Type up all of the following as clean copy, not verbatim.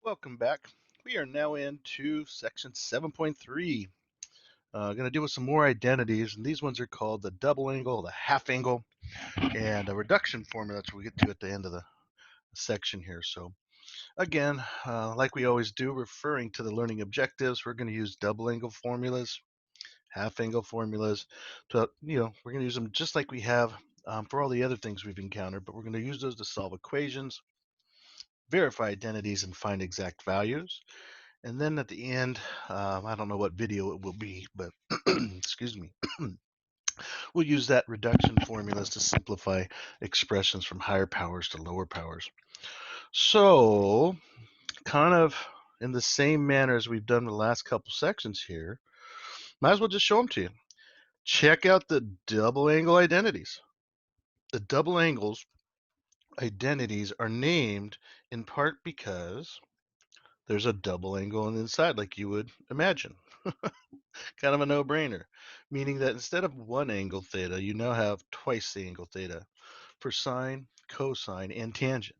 Welcome back. We are now into section 7.3. Going to deal with some more identities, and these ones are called the double angle, the half angle, and a reduction formula, which we'll get to at the end of the section here. So again, like we always do, referring to the learning objectives, we're going to use double angle formulas, half angle formulas. We're going to use them just like we have for all the other things we've encountered, but we're going to use those to solve equations, verify identities, and find exact values. And then at the end, I don't know what video it will be, but excuse me, we'll use that reduction formulas to simplify expressions from higher powers to lower powers. So, kind of in the same manner as we've done the last couple sections here, might as well just show them to you. Check out the double angle identities. The double angles identities are named in part because there's a double angle on the inside, like you would imagine. Kind of a no-brainer, meaning that instead of one angle theta, you now have twice the angle theta for sine, cosine, and tangent.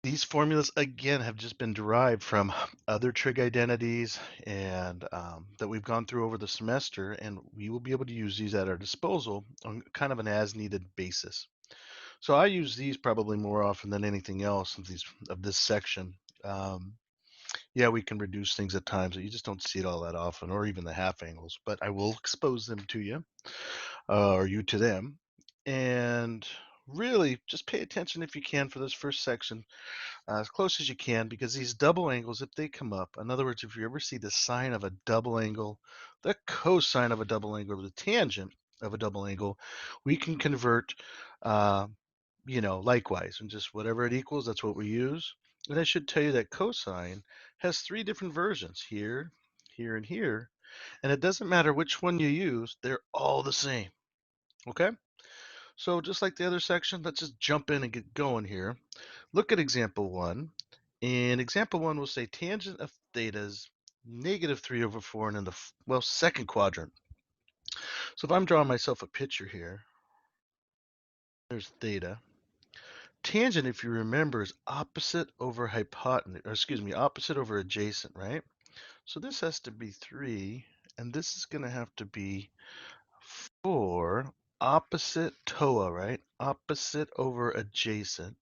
These formulas, again, have just been derived from other trig identities and that we've gone through over the semester, and we will be able to use these at our disposal on kind of an as-needed basis. So I use these probably more often than anything else of this section. Um, Yeah, we can reduce things at times. You just don't see it all that often, or even the half angles. But I will expose them to you, or you to them. And really, just pay attention if you can for this first section, as close as you can, because these double angles, if they come up, in other words, if you ever see the sine of a double angle, the cosine of a double angle, or the tangent of a double angle, we can convert uh, likewise, and just whatever it equals, that's what we use. And I should tell you that cosine has three different versions here, here, and here. And it doesn't matter which one you use, they're all the same. Okay? So just like the other section, let's just jump in and get going here. Look at example one. In example one, we'll say tangent of theta is -3/4 and in the, second quadrant. So if I'm drawing myself a picture here, there's theta. Tangent, if you remember, is opposite over hypotenuse, or excuse me, opposite over adjacent, right? So this has to be 3, and this is going to have to be 4, opposite TOA, right? Opposite over adjacent.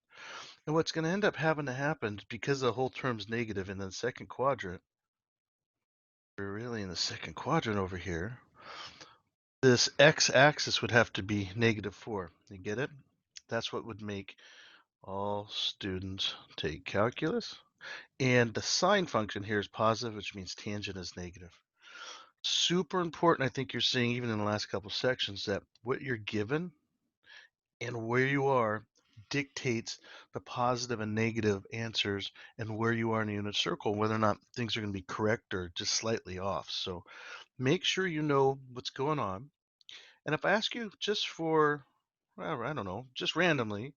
And what's going to end up having to happen, because the whole term's negative in the second quadrant, we're really in the second quadrant over here, this x-axis would have to be -4. You get it? That's what would make all students take calculus. And the sine function here is positive, which means tangent is negative. Super important, I think you're seeing even in the last couple sections, that what you're given and where you are dictates the positive and negative answers and where you are in the unit circle, whether or not things are going to be correct or just slightly off. So make sure you know what's going on. And if I ask you just for, well, I don't know, just randomly,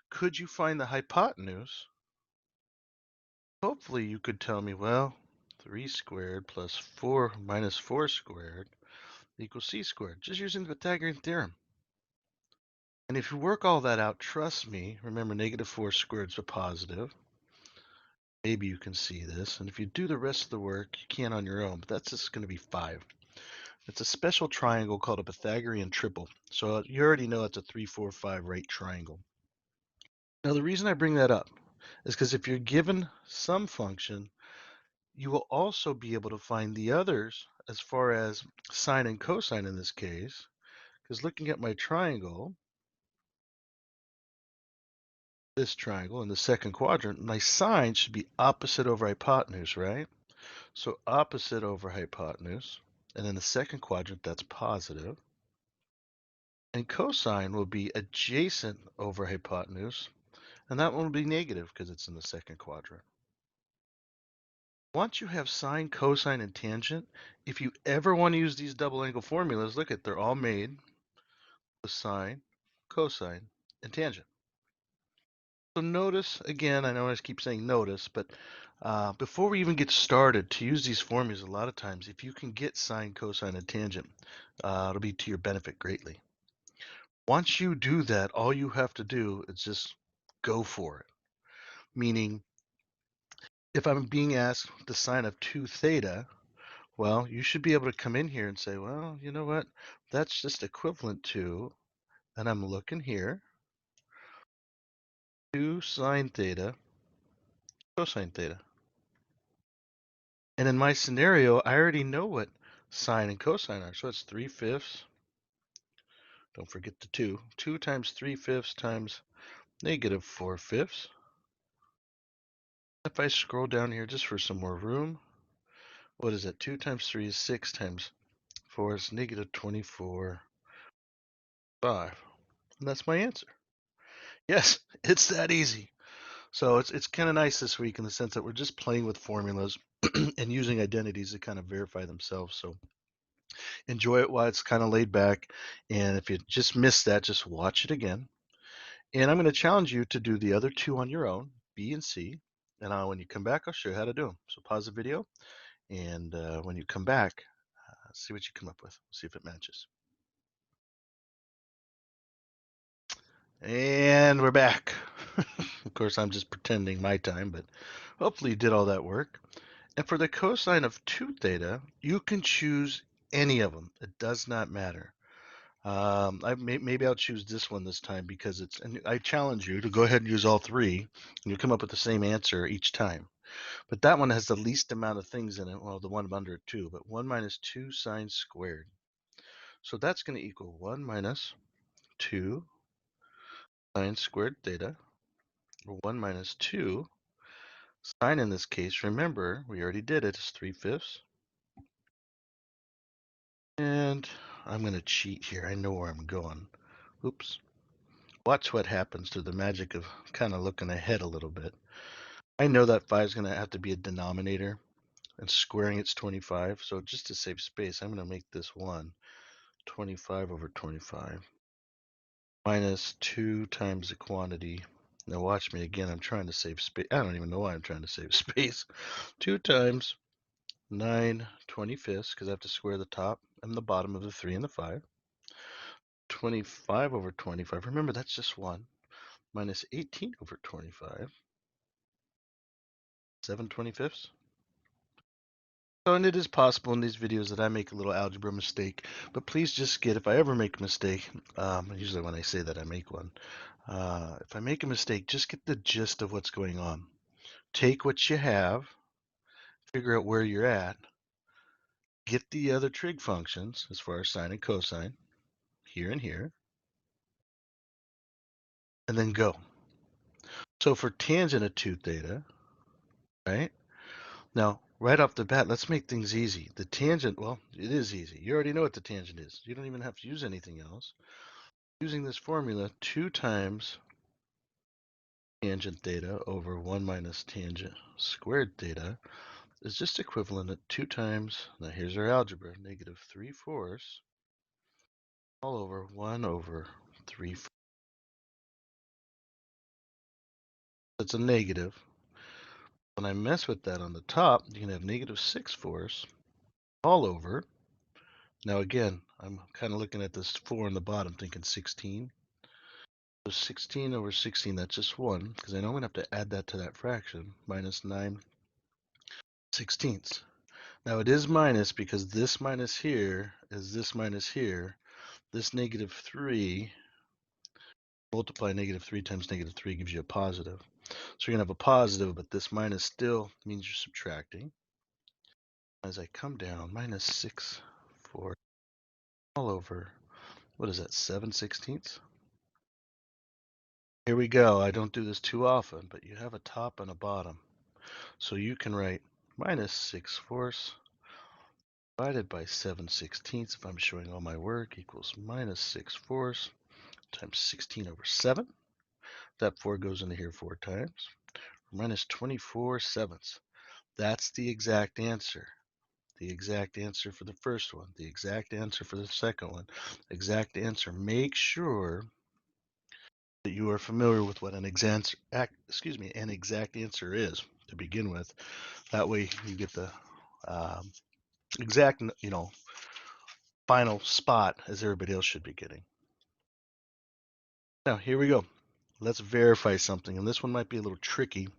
could you find the hypotenuse? Hopefully you could tell me, well, 3 squared plus 4 minus 4 squared equals c squared, just using the Pythagorean theorem. And if you work all that out, trust me, remember -4 squared is a positive. Maybe you can see this. And if you do the rest of the work, you can on your own, but that's just going to be 5. It's a special triangle called a Pythagorean triple. So you already know it's a 3, 4, 5 right triangle. Now the reason I bring that up is because if you're given some function, you will also be able to find the others as far as sine and cosine in this case, because looking at my triangle, this triangle in the second quadrant, my sine should be opposite over hypotenuse, right? So opposite over hypotenuse, and in the second quadrant, that's positive. And cosine will be adjacent over hypotenuse, and that one will be negative because it's in the second quadrant. Once you have sine, cosine, and tangent, if you ever want to use these double angle formulas, look at they're all made with sine, cosine, and tangent. So notice, again, I know I keep saying notice, but before we even get started to use these formulas, a lot of times, if you can get sine, cosine, and tangent, it'll be to your benefit greatly. Once you do that, all you have to do is just go for it. Meaning, if I'm being asked the sine of 2 theta, well, you should be able to come in here and say, well, you know what? That's just equivalent to, and I'm looking here, 2 sine theta cosine theta. And in my scenario, I already know what sine and cosine are. So it's 3/5. Don't forget the 2. 2 times 3/5 times negative 4/5. If I scroll down here just for some more room, what is it? 2 times 3 is 6 times 4 is negative 24/5. And that's my answer. Yes, it's that easy. So it's kind of nice this week in the sense that we're just playing with formulas and using identities to kind of verify themselves. So enjoy it while it's kind of laid back. And if you just missed that, just watch it again. And I'm going to challenge you to do the other two on your own, B and C. And when you come back, I'll show you how to do them. So pause the video, and when you come back, see what you come up with. See if it matches. And we're back. Of course, I'm just pretending my time, but hopefully you did all that work. And for the cosine of 2 theta, you can choose any of them. It does not matter. Maybe I'll choose this one this time because it's, and I challenge you to go ahead and use all three, and you'll come up with the same answer each time. But that one has the least amount of things in it. Well, the one under it too, but 1 minus 2 sine squared. So that's going to equal 1 minus 2 sine squared theta, or 1 minus 2 sine in this case. Remember, we already did it. It's 3/5. And I'm going to cheat here. I know where I'm going. Oops. Watch what happens through the magic of kind of looking ahead a little bit. I know that 5 is going to have to be a denominator, and squaring it's 25. So just to save space, I'm going to make this 1 25 over 25 minus 2 times the quantity. Now watch me again. I'm trying to save space. I don't even know why I'm trying to save space. 2 times 9/25 because I have to square the top and the bottom of the 3 and the 5. 25 over 25. Remember, that's just 1 minus 18 over 25. 7/25. So, and it is possible in these videos that I make a little algebra mistake, but please just get, if I ever make a mistake, usually when I say that I make one, if I make a mistake, just get the gist of what's going on. Take what you have, figure out where you're at, get the other trig functions as far as sine and cosine, here and here, and then go. So for tangent of 2 theta, right? Now, right off the bat, let's make things easy. The tangent, well, it is easy. You already know what the tangent is. You don't even have to use anything else. Using this formula, 2 times tangent theta over 1 minus tangent squared theta is just equivalent to 2 times, now here's our algebra, negative 3/4 all over 1 over 3/4. That's a negative. When I mess with that on the top, you can have negative 6/4 all over. Now again, I'm kind of looking at this 4 on the bottom, thinking 16. So 16 over 16, that's just 1, because I know I'm going to have to add that to that fraction, minus 9/16. Now it is minus because this minus here is this minus here. This negative 3, multiply negative 3 times negative 3 gives you a positive. So you're going to have a positive, but this minus still means you're subtracting. As I come down, minus 6/4 all over, what is that, 7/16? Here we go. I don't do this too often, but you have a top and a bottom. So you can write minus 6/4 divided by 7/16 if I'm showing all my work equals minus 6/4 times 16 over 7. That 4 goes into here 4 times. Minus 24/7. That's the exact answer. The exact answer for the first one. The exact answer for the second one. Exact answer. Make sure that you are familiar with what an exact answer is to begin with. That way you get the exact, final spot as everybody else should be getting. Now, here we go. Let's verify something, and this one might be a little tricky.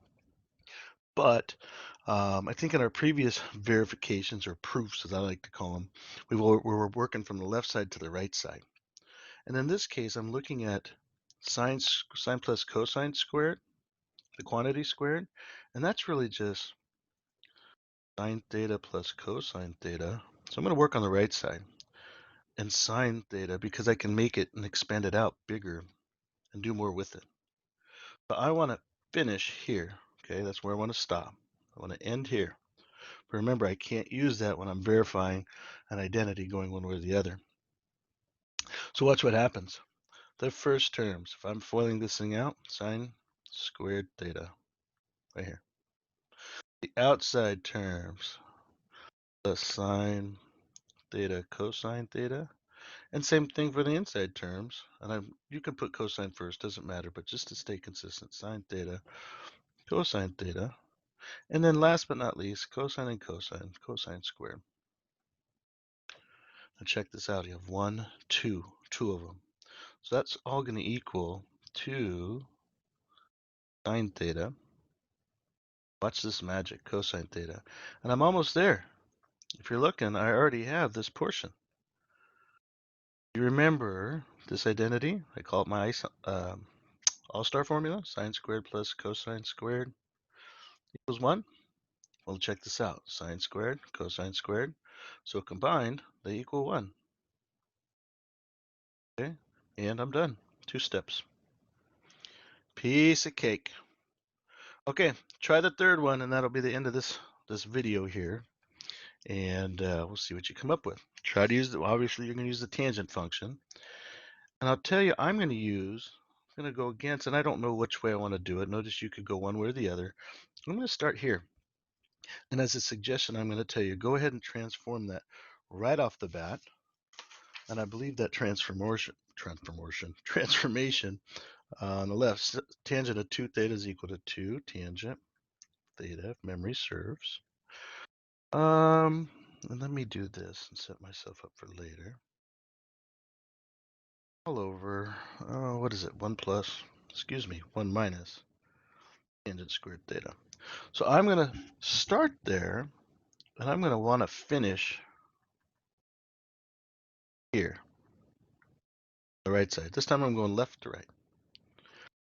But I think in our previous verifications or proofs, as I like to call them, we were working from the left side to the right side. And in this case, I'm looking at sine plus cosine squared, the quantity squared, and that's really just sine theta plus cosine theta. So I'm going to work on the right side and sine theta because I can make it and expand it out bigger and do more with it. But I want to finish here. Okay, that's where I want to stop. I want to end here. But remember, I can't use that when I'm verifying an identity going one way or the other. So watch what happens. The first terms, if I'm foiling this thing out, sine squared theta, right here. The outside terms, the sine theta cosine theta. And same thing for the inside terms. And you can put cosine first, doesn't matter, but just to stay consistent, sine theta, cosine theta. And then last but not least, cosine and cosine squared. Now check this out. You have two of them. So that's all going to equal 2 sine theta. Watch this magic, cosine theta. And I'm almost there. If you're looking, I already have this portion. You remember this identity? I call it my all-star formula. Sine squared plus cosine squared equals 1. Well, check this out. Sine squared, cosine squared. So combined, they equal 1. Okay, and I'm done. 2 steps. Piece of cake. Okay, try the third one, and that'll be the end of this video here. And we'll see what you come up with. Try to use obviously you're going to use the tangent function. And I'll tell you, I'm going to go against, and I don't know which way I want to do it. Notice you could go one way or the other. I'm going to start here. And as a suggestion, I'm going to tell you, go ahead and transform that right off the bat. And I believe that transformation on the left, tangent of 2 theta is equal to 2 tangent theta, if memory serves. And let me do this and set myself up for later. All over, what is it? 1 minus tangent squared theta. So I'm going to start there, and I'm going to want to finish here, the right side. This time I'm going left to right.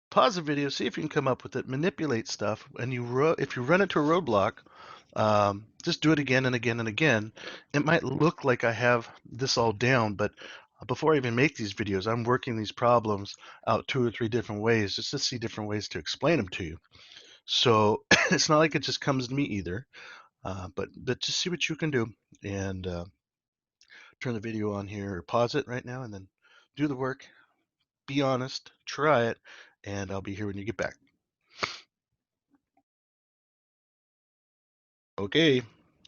Pause the video, see if you can come up with it, manipulate stuff, and if you run into a roadblock, just do it again and again and again. It might look like I have this all down, but before I even make these videos, I'm working these problems out 2 or 3 different ways just to see different ways to explain them to you. So it's not like it just comes to me either, but just see what you can do and turn the video on here or pause it right now and then do the work. Be honest, try it, and I'll be here when you get back. Okay,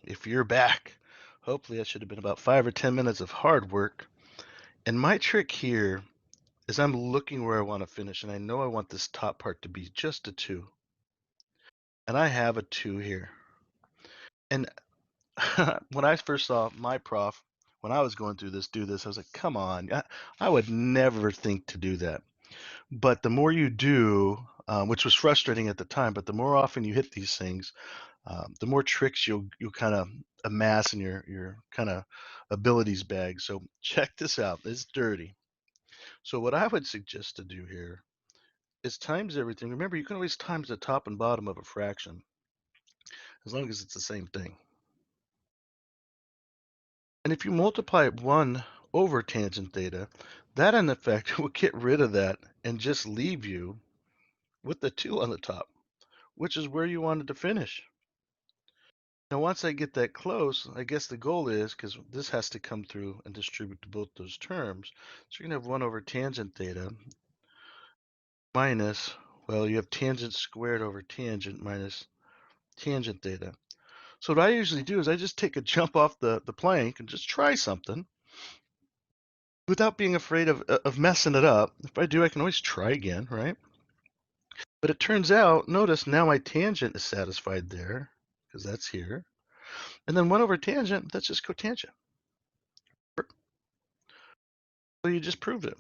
if you're back, hopefully that should have been about 5 or 10 minutes of hard work. And my trick here is I'm looking where I want to finish, and I know I want this top part to be just a 2. And I have a 2 here. And when I first saw my prof, when I was going through this, I was like, come on, I would never think to do that. But the more you do, which was frustrating at the time, but the more often you hit these things, the more tricks you'll kind of amass in your kind of abilities bag. So check this out. It's dirty. So what I would suggest to do here is times everything. Remember, you can always times the top and bottom of a fraction as long as it's the same thing. And if you multiply 1 over tangent theta, that in effect will get rid of that and just leave you with the 2 on the top, which is where you wanted to finish. Now, once I get that close, I guess the goal is, because this has to come through and distribute to both those terms, so you're going to have 1 over tangent theta minus, well, you have tangent squared over tangent minus tangent theta. So what I usually do is I just take a jump off the plank and just try something without being afraid of messing it up. If I do, I can always try again, right? But it turns out, notice now my tangent is satisfied there, because that's here. And then 1 over tangent, that's just cotangent. So you just proved it.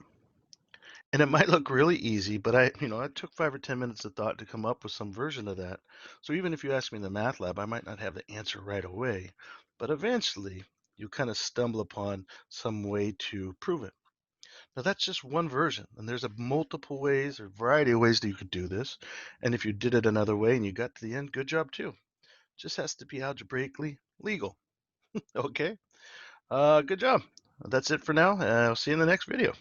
And it might look really easy, but I took 5 or 10 minutes of thought to come up with some version of that. So even if you ask me in the math lab, I might not have the answer right away, but eventually you kind of stumble upon some way to prove it. Now that's just one version, and there's a multiple ways or variety of ways that you could do this. And if you did it another way and you got to the end, good job too. Just has to be algebraically legal. Okay. Good job. That's it for now. I'll see you in the next video.